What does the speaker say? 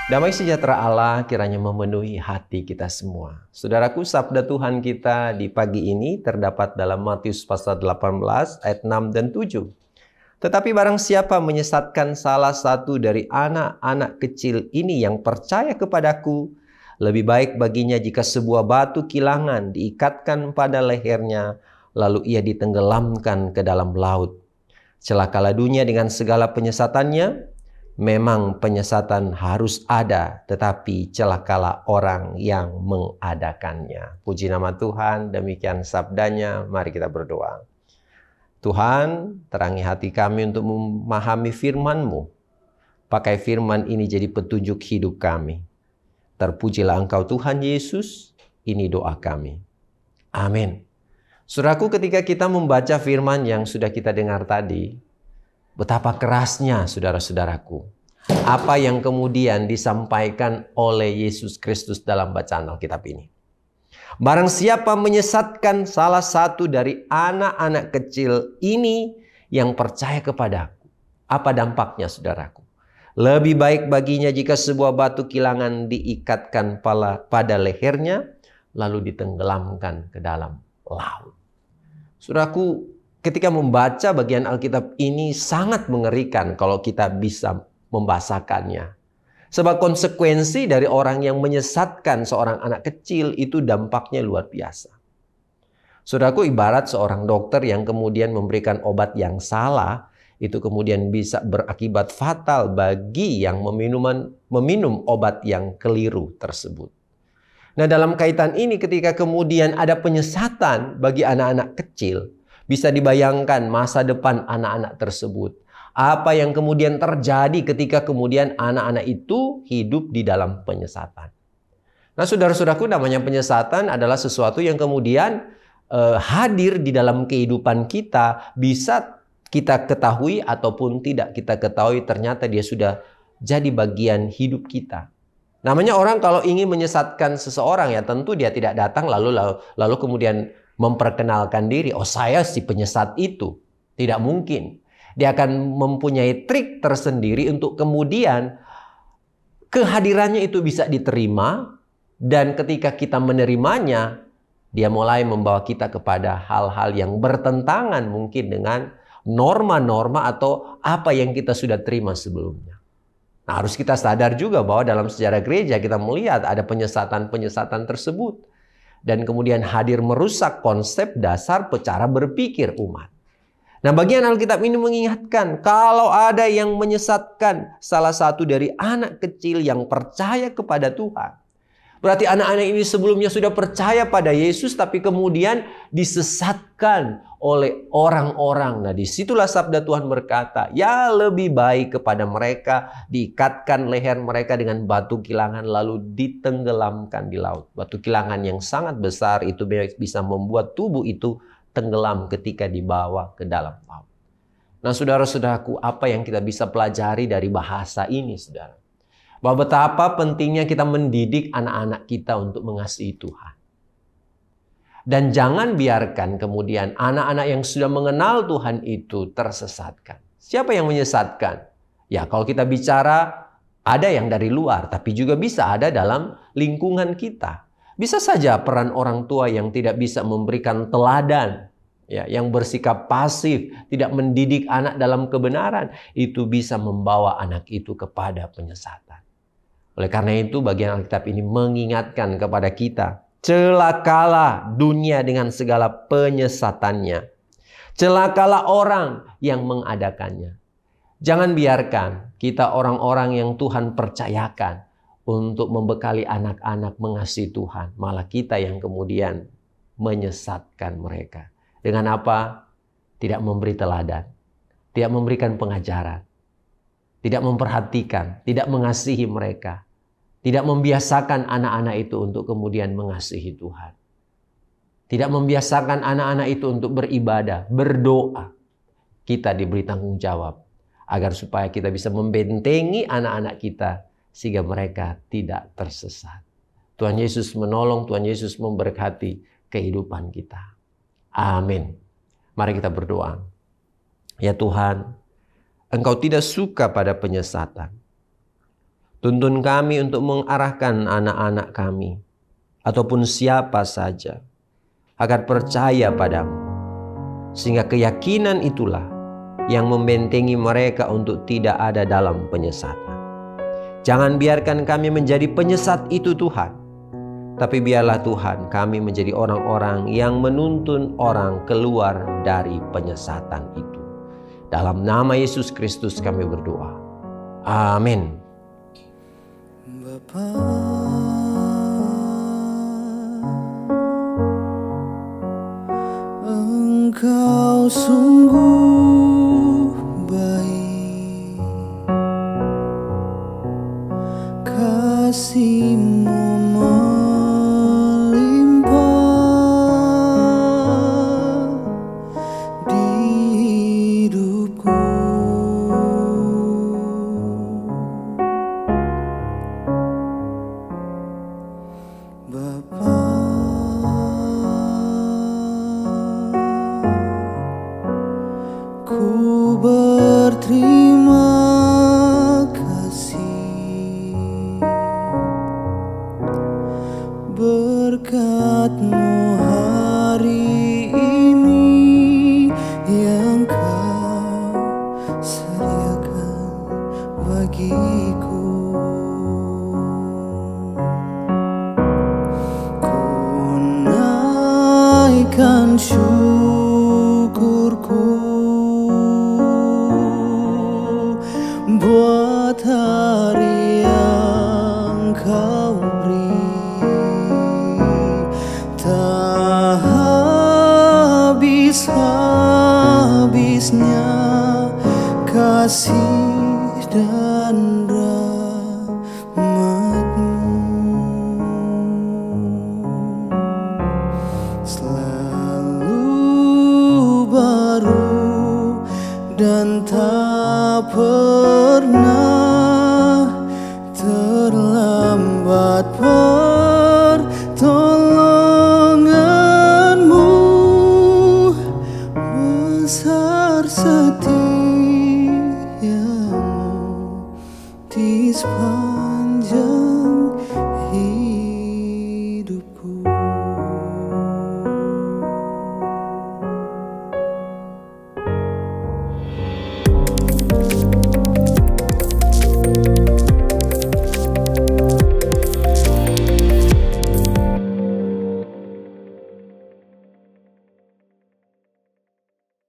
Damai sejahtera Allah kiranya memenuhi hati kita semua. Saudaraku, sabda Tuhan kita di pagi ini terdapat dalam Matius pasal 18 ayat 6 dan 7. Tetapi barang siapa menyesatkan salah satu dari anak-anak kecil ini yang percaya kepadaku, lebih baik baginya jika sebuah batu kilangan diikatkan pada lehernya, lalu ia ditenggelamkan ke dalam laut. Celakalah dunia dengan segala penyesatannya. Memang penyesatan harus ada, tetapi celakalah orang yang mengadakannya. Puji nama Tuhan, demikian sabdanya. Mari kita berdoa. Tuhan, terangi hati kami untuk memahami firman-Mu. Pakai firman ini jadi petunjuk hidup kami. Terpujilah Engkau Tuhan Yesus, ini doa kami. Amin. Saudaraku, ketika kita membaca firman yang sudah kita dengar tadi, betapa kerasnya saudara-saudaraku apa yang kemudian disampaikan oleh Yesus Kristus dalam bacaan Alkitab ini. Barang siapa menyesatkan salah satu dari anak-anak kecil ini yang percaya kepadaku. Apa dampaknya saudaraku? Lebih baik baginya jika sebuah batu kilangan diikatkan pada lehernya lalu ditenggelamkan ke dalam laut. Saudaraku, ketika membaca bagian Alkitab ini sangat mengerikan kalau kita bisa membahasakannya. Sebab konsekuensi dari orang yang menyesatkan seorang anak kecil itu dampaknya luar biasa. Saudaraku, ibarat seorang dokter yang kemudian memberikan obat yang salah, itu kemudian bisa berakibat fatal bagi yang meminum obat yang keliru tersebut. Nah, dalam kaitan ini ketika kemudian ada penyesatan bagi anak-anak kecil, bisa dibayangkan masa depan anak-anak tersebut. Apa yang kemudian terjadi ketika kemudian anak-anak itu hidup di dalam penyesatan. Nah, saudara-saudaraku, namanya penyesatan adalah sesuatu yang kemudian hadir di dalam kehidupan kita. Bisa kita ketahui ataupun tidak kita ketahui, ternyata dia sudah jadi bagian hidup kita. Namanya orang kalau ingin menyesatkan seseorang, ya tentu dia tidak datang lalu kemudian memperkenalkan diri, oh saya si penyesat itu. Tidak mungkin. Dia akan mempunyai trik tersendiri untuk kemudian kehadirannya itu bisa diterima. Dan ketika kita menerimanya, dia mulai membawa kita kepada hal-hal yang bertentangan mungkin dengan norma-norma atau apa yang kita sudah terima sebelumnya. Nah, harus kita sadar juga bahwa dalam sejarah gereja kita melihat ada penyesatan-penyesatan tersebut. Dan kemudian hadir merusak konsep dasar cara berpikir umat. Nah, bagian Alkitab ini mengingatkan kalau ada yang menyesatkan salah satu dari anak kecil yang percaya kepada Tuhan. Berarti anak-anak ini sebelumnya sudah percaya pada Yesus tapi kemudian disesatkan oleh orang-orang. Nah, disitulah sabda Tuhan berkata, ya lebih baik kepada mereka diikatkan leher mereka dengan batu kilangan lalu ditenggelamkan di laut. Batu kilangan yang sangat besar itu bisa membuat tubuh itu tenggelam ketika dibawa ke dalam laut. Nah, saudara-saudaraku, apa yang kita bisa pelajari dari bahasa ini, saudara? Bahwa betapa pentingnya kita mendidik anak-anak kita untuk mengasihi Tuhan. Dan jangan biarkan kemudian anak-anak yang sudah mengenal Tuhan itu tersesatkan. Siapa yang menyesatkan? Ya, kalau kita bicara ada yang dari luar, tapi juga bisa ada dalam lingkungan kita. Bisa saja peran orang tua yang tidak bisa memberikan teladan, ya, yang bersikap pasif, tidak mendidik anak dalam kebenaran, itu bisa membawa anak itu kepada penyesatan. Oleh karena itu bagian Alkitab ini mengingatkan kepada kita, celakalah dunia dengan segala penyesatannya. Celakalah orang yang mengadakannya. Jangan biarkan kita orang-orang yang Tuhan percayakan untuk membekali anak-anak mengasihi Tuhan. Malah kita yang kemudian menyesatkan mereka. Dengan apa? Tidak memberi teladan. Tidak memberikan pengajaran. Tidak memperhatikan. Tidak mengasihi mereka. Tidak membiasakan anak-anak itu untuk kemudian mengasihi Tuhan. Tidak membiasakan anak-anak itu untuk beribadah, berdoa. Kita diberi tanggung jawab agar supaya kita bisa membentengi anak-anak kita sehingga mereka tidak tersesat. Tuhan Yesus menolong, Tuhan Yesus memberkati kehidupan kita. Amin. Mari kita berdoa. Ya Tuhan, Engkau tidak suka pada penyesatan. Tuntun kami untuk mengarahkan anak-anak kami, ataupun siapa saja, agar percaya padamu. Sehingga keyakinan itulah yang membentengi mereka untuk tidak ada dalam penyesatan. Jangan biarkan kami menjadi penyesat itu Tuhan. Tapi biarlah Tuhan kami menjadi orang-orang yang menuntun orang keluar dari penyesatan itu. Dalam nama Yesus Kristus kami berdoa. Amin. Bapa, Engkau sungguh baik, kasih-Mu melimpah di hidupku. Bapa, ku berterima kasih, berkat-Mu hari ini yang Kau sediakan bagiku. Naikkan syukurku buat hari yang Kau beri. Tak habis-habisnya kasih dan dan tak pernah terlambat pertolongan-Mu. Besar setia-Mu di sepanjang